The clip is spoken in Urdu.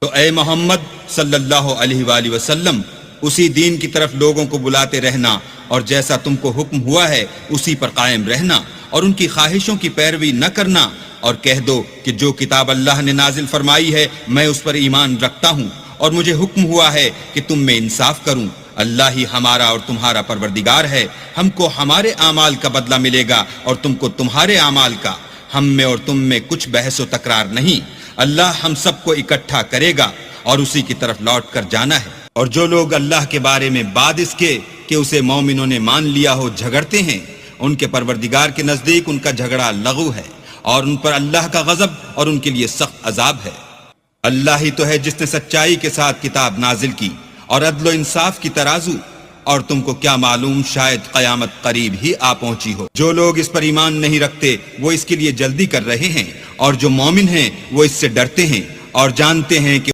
تو اے محمد صلی اللہ علیہ وآلہ وسلم اسی دین کی طرف لوگوں کو بلاتے رہنا، اور جیسا تم کو حکم ہوا ہے اسی پر قائم رہنا، اور ان کی خواہشوں کی پیروی نہ کرنا، اور کہہ دو کہ جو کتاب اللہ نے نازل فرمائی ہے میں اس پر ایمان رکھتا ہوں، اور مجھے حکم ہوا ہے کہ تم میں انصاف کروں۔ اللہ ہی ہمارا اور تمہارا پروردگار ہے، ہم کو ہمارے اعمال کا بدلہ ملے گا اور تم کو تمہارے اعمال کا، ہم میں اور تم میں کچھ بحث و تکرار نہیں۔ اللہ ہم سب کو اکٹھا کرے گا اور اسی کی طرف لوٹ کر جانا ہے۔ اور جو لوگ اللہ کے بارے میں بعد اس کے کہ اسے مومنوں نے مان لیا ہو جھگڑتے ہیں، ان کے پروردگار کے نزدیک ان کا جھگڑا لغو ہے، اور ان پر اللہ کا غضب اور ان کے لیے سخت عذاب ہے۔ اللہ ہی تو ہے جس نے سچائی کے ساتھ کتاب نازل کی اور عدل و انصاف کی ترازو، اور تم کو کیا معلوم شاید قیامت قریب ہی آ پہنچی ہو۔ جو لوگ اس پر ایمان نہیں رکھتے وہ اس کے لیے جلدی کر رہے ہیں، اور جو مومن ہیں وہ اس سے ڈرتے ہیں اور جانتے ہیں کہ